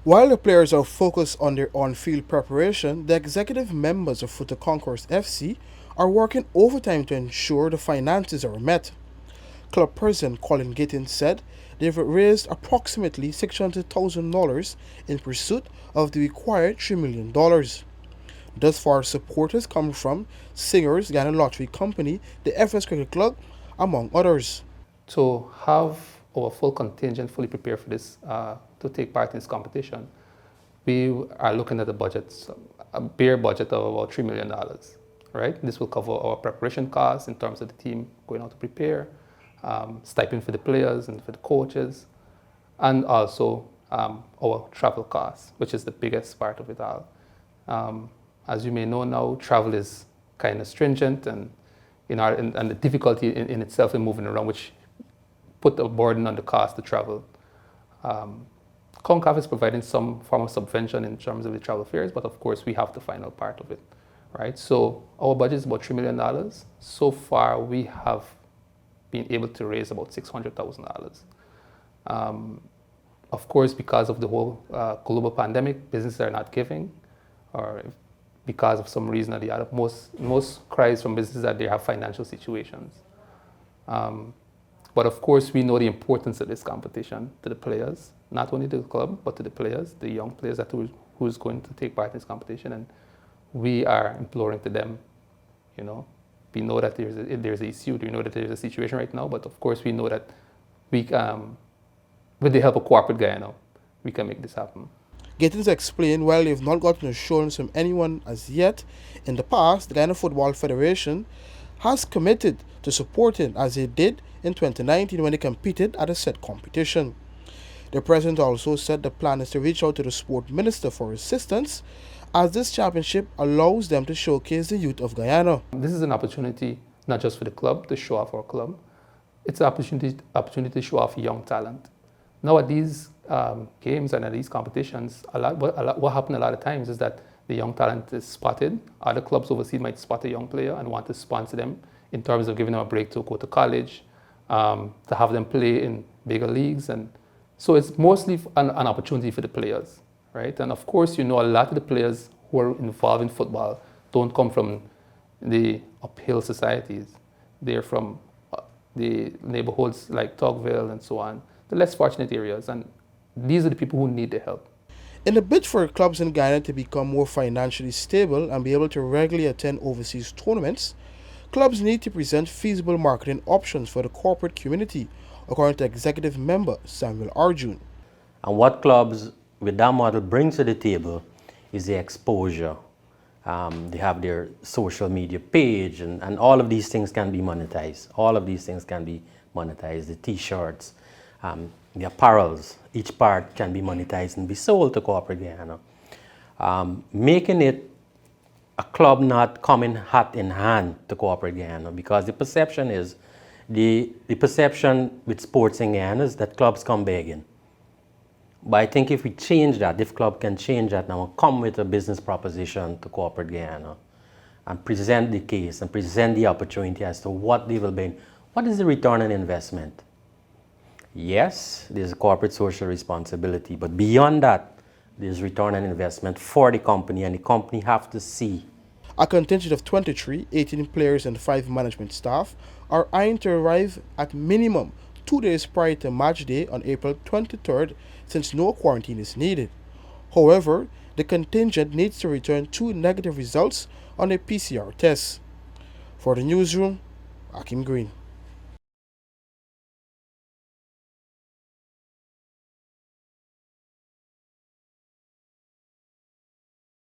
While the players are focused on their on-field preparation, the executive members of Fruta Conquerors FC are working overtime to ensure the finances are met. Club president Colin Gittins said they've raised approximately $600,000 in pursuit of the required $3 million. Thus far, supporters come from Singers, Guyana Lottery Company, the FS Cricket Club, among others. To have our full contingent fully prepared for this, to take part in this competition, we are looking at a bare budget of about $3 million, right? This will cover our preparation costs in terms of the team going out to prepare, stipend for the players and for the coaches, and also our travel costs, which is the biggest part of it all. As you may know now, travel is kind of stringent and the difficulty in itself in moving around, which put a burden on the cost to travel. Concacaf is providing some form of subvention in terms of the travel fares, but of course we have the final part of it, right? So our budget is about $3 million. So far we have been able to raise about $600,000. Of course, because of the whole global pandemic, businesses are not giving, or because of some reason or the other. Most cries from businesses that they have financial situations. But of course, we know the importance of this competition to the players, not only to the club, but to the players, the young players who's going to take part in this competition. And we are imploring to them, we know that there's an issue, we know that there's a situation right now, but of course we know that we, with the help of corporate Guyana, we can make this happen. Gittins explained while they've not gotten assurance from anyone as yet, in the past, the Guyana Football Federation has committed to supporting as they did in 2019 when they competed at a set competition. The president also said the plan is to reach out to the sport minister for assistance as this championship allows them to showcase the youth of Guyana. This is an opportunity not just for the club to show off our club, it's an opportunity to show off young talent. Now at these games and at these competitions, what happens a lot of times is that the young talent is spotted. Other clubs overseas might spot a young player and want to sponsor them in terms of giving them a break to go to college, to have them play in bigger leagues. And so it's mostly an opportunity for the players, right? And of course, a lot of the players who are involved in football don't come from the uphill societies. They're from the neighborhoods like Tocqueville and so on, the less fortunate areas. And these are the people who need the help. In the bid for clubs in Guyana to become more financially stable and be able to regularly attend overseas tournaments, clubs need to present feasible marketing options for the corporate community, according to executive member Samuel Arjun. And what clubs with that model bring to the table is the exposure. They have their social media page, and all of these things can be monetized. All of these things can be monetized. The t-shirts, the apparels, each part can be monetized and be sold to corporate Guyana. Making it a club not coming hat in hand to corporate Guyana, because the perception is, the perception with sports in Guyana is that clubs come begging. But I think if we change that, if club can change that now, come with a business proposition to corporate Guyana and present the case and present the opportunity as to what they will bring. What is the return on investment? Yes, there's a corporate social responsibility, but beyond that, there's return on investment for the company, and the company have to see. A contingent of 23, 18 players and 5 management staff are eyeing to arrive at minimum 2 days prior to match day on April 23rd, since no quarantine is needed. However, the contingent needs to return 2 negative results on a PCR test. For the newsroom, Akim Green.